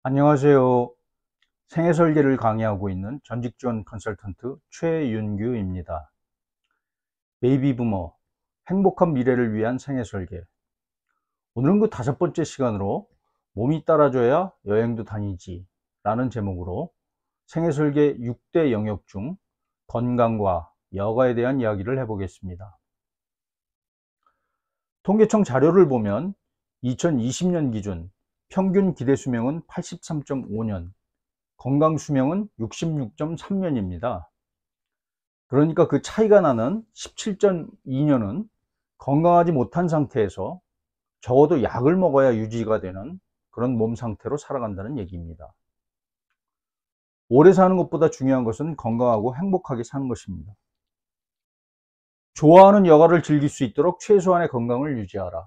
안녕하세요. 생애 설계를 강의하고 있는 전직 지원 컨설턴트 최윤규입니다. 베이비 부머, 행복한 미래를 위한 생애 설계. 오늘은 그 5번째 시간으로 몸이 따라줘야 여행도 다니지 라는 제목으로 생애 설계 6대 영역 중 건강과 여가에 대한 이야기를 해보겠습니다. 통계청 자료를 보면 2020년 기준 평균 기대 수명은 83.5년, 건강 수명은 66.3년입니다. 그러니까 그 차이가 나는 17.2년은 건강하지 못한 상태에서 적어도 약을 먹어야 유지가 되는 그런 몸 상태로 살아간다는 얘기입니다. 오래 사는 것보다 중요한 것은 건강하고 행복하게 사는 것입니다. 좋아하는 여가를 즐길 수 있도록 최소한의 건강을 유지하라.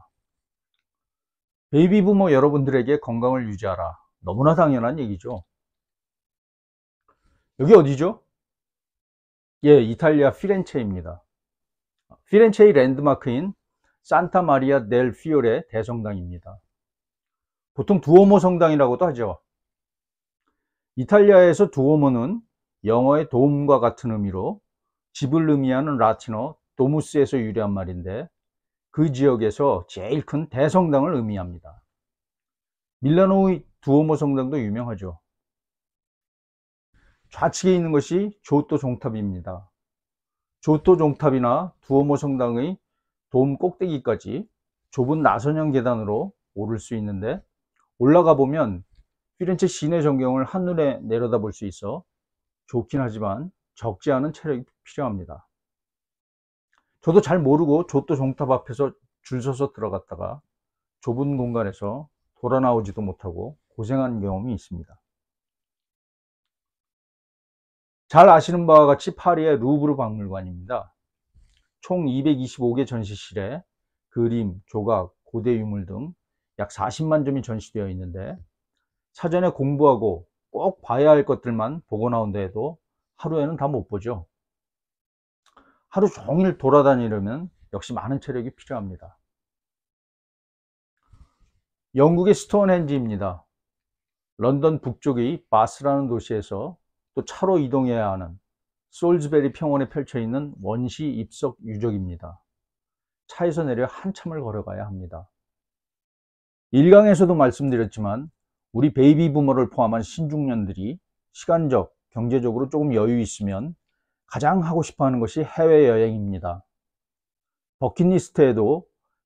베이비 부머 여러분들에게 건강을 유지하라. 너무나 당연한 얘기죠. 여기 어디죠? 예, 이탈리아 피렌체입니다. 피렌체의 랜드마크인 산타 마리아 델 피오레 대성당입니다. 보통 두오모 성당이라고도 하죠. 이탈리아에서 두오모는 영어의 도움과 같은 의미로 집을 의미하는 라틴어 도무스에서 유래한 말인데 그 지역에서 제일 큰 대성당을 의미합니다. 밀라노의 두오모 성당도 유명하죠. 좌측에 있는 것이 조토 종탑입니다. 조토 종탑이나 두오모 성당의 돔 꼭대기까지 좁은 나선형 계단으로 오를 수 있는데 올라가 보면 피렌체 시내 전경을 한눈에 내려다볼 수 있어 좋긴 하지만 적지 않은 체력이 필요합니다. 저도 잘 모르고 조또 종탑 앞에서 줄 서서 들어갔다가 좁은 공간에서 돌아 나오지도 못하고 고생한 경험이 있습니다. 잘 아시는 바와 같이 파리의 루브르 박물관입니다. 총 225개 전시실에 그림, 조각, 고대 유물 등 약 40만 점이 전시되어 있는데 사전에 공부하고 꼭 봐야 할 것들만 보고 나온다 해도 하루에는 다 못 보죠. 하루 종일 돌아다니려면 역시 많은 체력이 필요합니다. 영국의 스톤헨지입니다. 런던 북쪽의 바스라는 도시에서 또 차로 이동해야 하는 솔즈베리 평원에 펼쳐 있는 원시 입석 유적입니다. 차에서 내려 한참을 걸어가야 합니다. 1강에서도 말씀드렸지만 우리 베이비 부머를 포함한 신중년들이 시간적, 경제적으로 조금 여유 있으면 가장 하고 싶어 하는 것이 해외여행입니다. 버킷리스트에도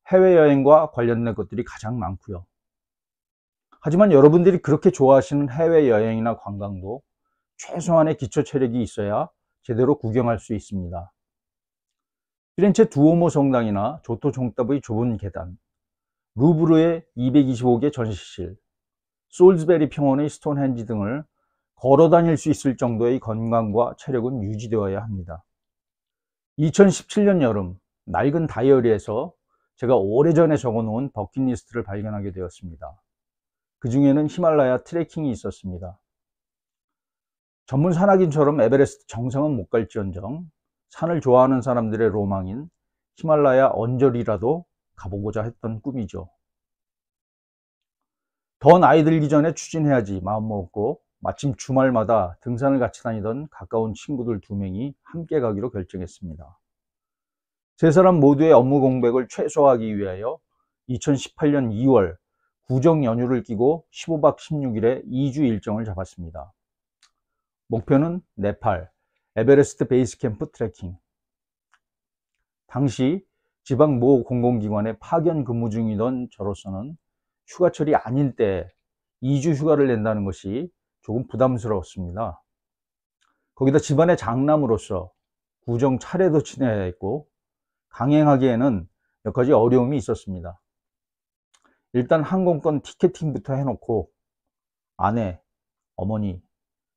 해외여행과 관련된 것들이 가장 많고요. 하지만 여러분들이 그렇게 좋아하시는 해외여행이나 관광도 최소한의 기초 체력이 있어야 제대로 구경할 수 있습니다. 피렌체 두오모 성당이나 조토 종탑의 좁은 계단, 루브르의 225개 전시실, 솔즈베리 평원의 스톤헨지 등을 걸어 다닐 수 있을 정도의 건강과 체력은 유지되어야 합니다. 2017년 여름 낡은 다이어리에서 제가 오래전에 적어놓은 버킷리스트를 발견하게 되었습니다. 그 중에는 히말라야 트레킹이 있었습니다. 전문 산악인처럼 에베레스트 정상은 못 갈지언정 산을 좋아하는 사람들의 로망인 히말라야 언저리라도 가보고자 했던 꿈이죠. 더 나이 들기 전에 추진해야지 마음먹었고 마침 주말마다 등산을 같이 다니던 가까운 친구들 2명이 함께 가기로 결정했습니다. 세 사람 모두의 업무 공백을 최소화하기 위하여 2018년 2월 구정 연휴를 끼고 15박 16일의 2주 일정을 잡았습니다. 목표는 네팔 에베레스트 베이스 캠프 트레킹. 당시 지방 모 공공기관에 파견 근무 중이던 저로서는 휴가철이 아닐 때 2주 휴가를 낸다는 것이 조금 부담스러웠습니다. 거기다 집안의 장남으로서 구정 차례도 지내야 했고 강행하기에는 몇 가지 어려움이 있었습니다. 일단 항공권 티켓팅부터 해놓고 아내, 어머니,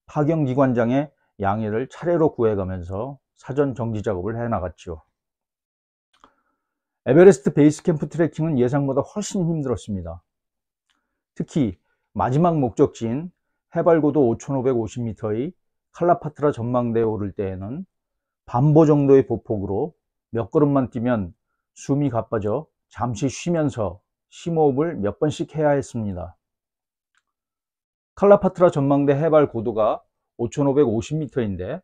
파견기관장의 양해를 차례로 구해가면서 사전 정지 작업을 해나갔죠. 에베레스트 베이스 캠프 트레킹은 예상보다 훨씬 힘들었습니다. 특히 마지막 목적지인 해발고도 5,550m의 칼라파트라 전망대에 오를 때에는 반보 정도의 보폭으로 몇 걸음만 뛰면 숨이 가빠져 잠시 쉬면서 심호흡을 몇 번씩 해야 했습니다. 칼라파트라 전망대 해발 고도가 5,550m인데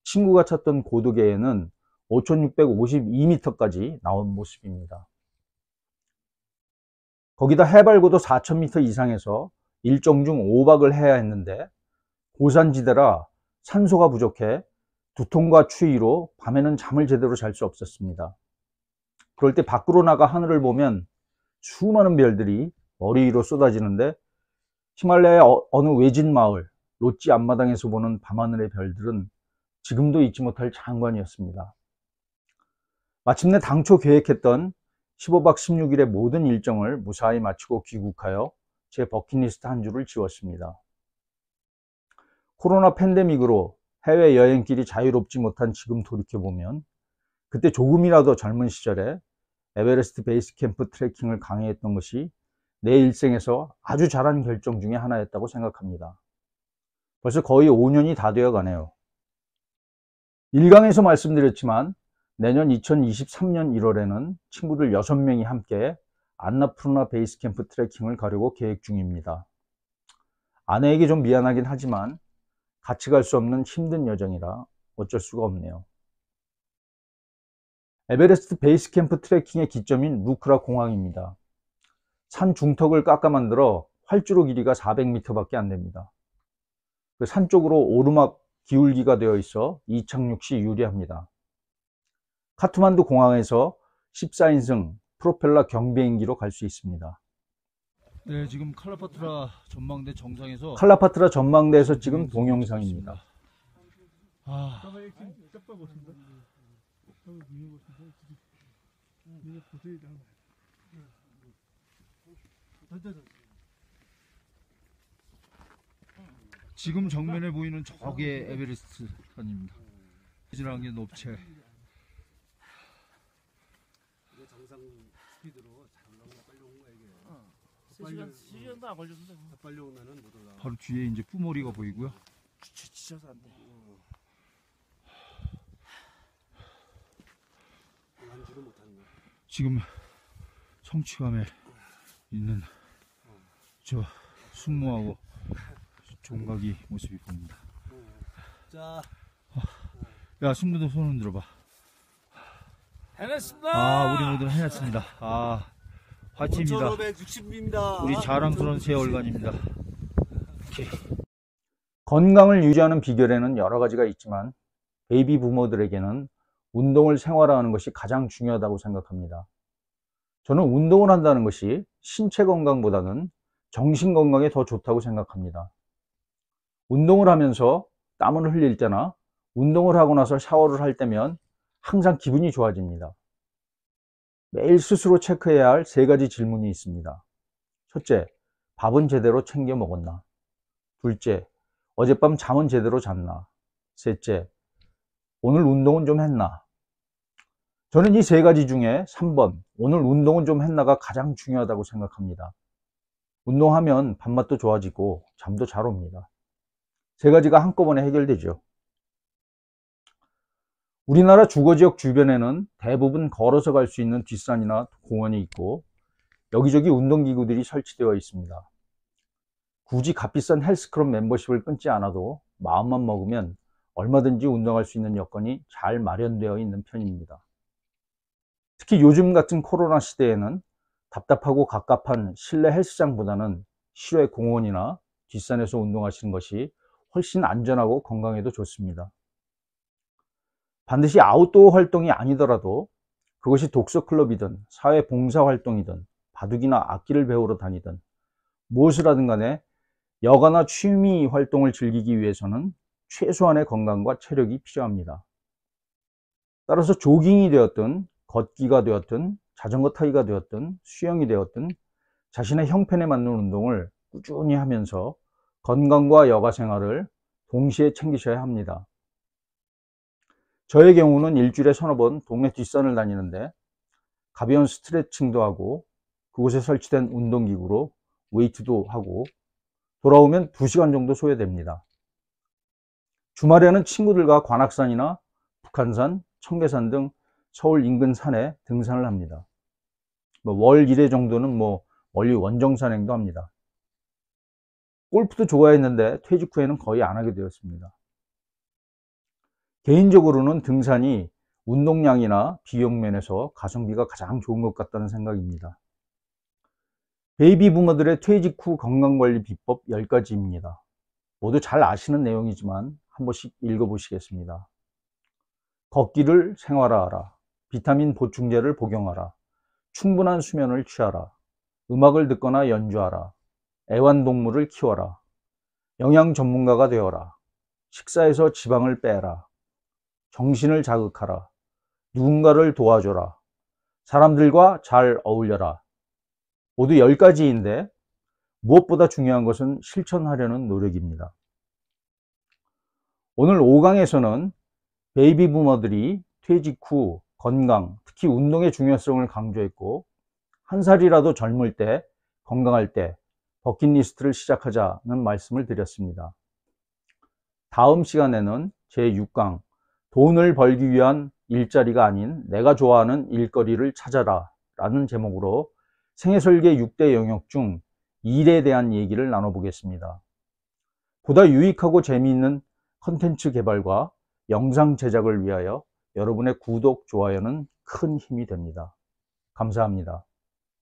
친구가 찾던 고도계에는 5,652m까지 나온 모습입니다. 거기다 해발 고도 4,000m 이상에서 일정 중 5박을 해야 했는데 고산지대라 산소가 부족해 두통과 추위로 밤에는 잠을 제대로 잘 수 없었습니다. 그럴 때 밖으로 나가 하늘을 보면 수많은 별들이 머리 위로 쏟아지는데 히말라야 어느 외진 마을 로찌 앞마당에서 보는 밤하늘의 별들은 지금도 잊지 못할 장관이었습니다. 마침내 당초 계획했던 15박 16일의 모든 일정을 무사히 마치고 귀국하여 제 버킷리스트 한 줄을 지웠습니다. 코로나 팬데믹으로 해외여행길이 자유롭지 못한 지금 돌이켜보면 그때 조금이라도 젊은 시절에 에베레스트 베이스 캠프 트레킹을 강행했던 것이 내 일생에서 아주 잘한 결정 중에 하나였다고 생각합니다. 벌써 거의 5년이 다 되어 가네요. 1강에서 말씀드렸지만 내년 2023년 1월에는 친구들 6명이 함께 안나푸르나 베이스 캠프 트레킹을 가려고 계획 중입니다. 아내에게 좀 미안하긴 하지만 같이 갈 수 없는 힘든 여정이라 어쩔 수가 없네요. 에베레스트 베이스 캠프 트레킹의 기점인 루크라 공항입니다. 산 중턱을 깎아 만들어 활주로 길이가 400m 밖에 안 됩니다. 그 산 쪽으로 오르막 기울기가 되어 있어 이착륙 시 유리합니다. 카트만두 공항에서 14인승 프로펠러 경비행기로 갈 수 있습니다. 네, 지금 칼라파트라 전망대 정상에서 칼라파트라 전망대에서 찍은 동영상입니다. 지금 정면에 보이는 저게 에베레스트 산입니다. 지난 게 높채. 정상 스피드로 잘 올라오면 빨리 온 거야 이게. 3시간도 안 걸렸는데 빨리 오면은 못 올라. 바로 뒤에 이제 뿌머리가 보이고요. 지쳐서 안 돼. 완주를 못 하는 거야. 지금 성취감에 있는 저 숙모하고 종각이 모습이 보입니다. 자, 야, 숙모도 손 흔들어봐. 해냈습니다. 아, 우리 모두 해냈습니다. 아, 화이팅입니다. 5,560입니다. 우리 자랑스러운 새 얼간입니다. 오케이. 건강을 유지하는 비결에는 여러 가지가 있지만 베이비 부모들에게는 운동을 생활화하는 것이 가장 중요하다고 생각합니다. 저는 운동을 한다는 것이 신체 건강보다는 정신 건강에 더 좋다고 생각합니다. 운동을 하면서 땀을 흘릴 때나 운동을 하고 나서 샤워를 할 때면 항상 기분이 좋아집니다. 매일 스스로 체크해야 할 3가지 질문이 있습니다. 첫째, 밥은 제대로 챙겨 먹었나? 둘째, 어젯밤 잠은 제대로 잤나? 셋째, 오늘 운동은 좀 했나? 저는 이 3가지 중에 3번, 오늘 운동은 좀 했나가 가장 중요하다고 생각합니다. 운동하면 밥맛도 좋아지고 잠도 잘 옵니다. 3가지가 한꺼번에 해결되죠. 우리나라 주거지역 주변에는 대부분 걸어서 갈 수 있는 뒷산이나 공원이 있고 여기저기 운동기구들이 설치되어 있습니다. 굳이 값비싼 헬스클럽 멤버십을 끊지 않아도 마음만 먹으면 얼마든지 운동할 수 있는 여건이 잘 마련되어 있는 편입니다. 특히 요즘 같은 코로나 시대에는 답답하고 갑갑한 실내 헬스장보다는 실외 공원이나 뒷산에서 운동하시는 것이 훨씬 안전하고 건강에도 좋습니다. 반드시 아웃도어 활동이 아니더라도 그것이 독서클럽이든 사회봉사활동이든 바둑이나 악기를 배우러 다니든 무엇을 하든 간에 여가나 취미 활동을 즐기기 위해서는 최소한의 건강과 체력이 필요합니다. 따라서 조깅이 되었든 걷기가 되었든 자전거 타기가 되었든 수영이 되었든 자신의 형편에 맞는 운동을 꾸준히 하면서 건강과 여가 생활을 동시에 챙기셔야 합니다. 저의 경우는 일주일에 서너 번 동네 뒷산을 다니는데 가벼운 스트레칭도 하고 그곳에 설치된 운동기구로 웨이트도 하고 돌아오면 2시간 정도 소요됩니다. 주말에는 친구들과 관악산이나 북한산, 청계산 등 서울 인근 산에 등산을 합니다. 월 1회 정도는 멀리 원정산행도 합니다. 골프도 좋아했는데 퇴직 후에는 거의 안 하게 되었습니다. 개인적으로는 등산이 운동량이나 비용 면에서 가성비가 가장 좋은 것 같다는 생각입니다. 베이비 부머들의 퇴직 후 건강관리 비법 10가지입니다. 모두 잘 아시는 내용이지만 한 번씩 읽어보시겠습니다. 걷기를 생활화하라. 비타민 보충제를 복용하라. 충분한 수면을 취하라. 음악을 듣거나 연주하라. 애완동물을 키워라. 영양 전문가가 되어라. 식사에서 지방을 빼라. 정신을 자극하라. 누군가를 도와줘라. 사람들과 잘 어울려라. 모두 10가지인데 무엇보다 중요한 것은 실천하려는 노력입니다. 오늘 5강에서는 베이비 부머들이 퇴직 후 건강, 특히 운동의 중요성을 강조했고, 한 살이라도 젊을 때, 건강할 때 버킷리스트를 시작하자는 말씀을 드렸습니다. 다음 시간에는 제6강, 돈을 벌기 위한 일자리가 아닌 내가 좋아하는 일거리를 찾아라 라는 제목으로 생애설계 6대 영역 중 일에 대한 얘기를 나눠보겠습니다. 보다 유익하고 재미있는 컨텐츠 개발과 영상 제작을 위하여 여러분의 구독, 좋아요는 큰 힘이 됩니다. 감사합니다.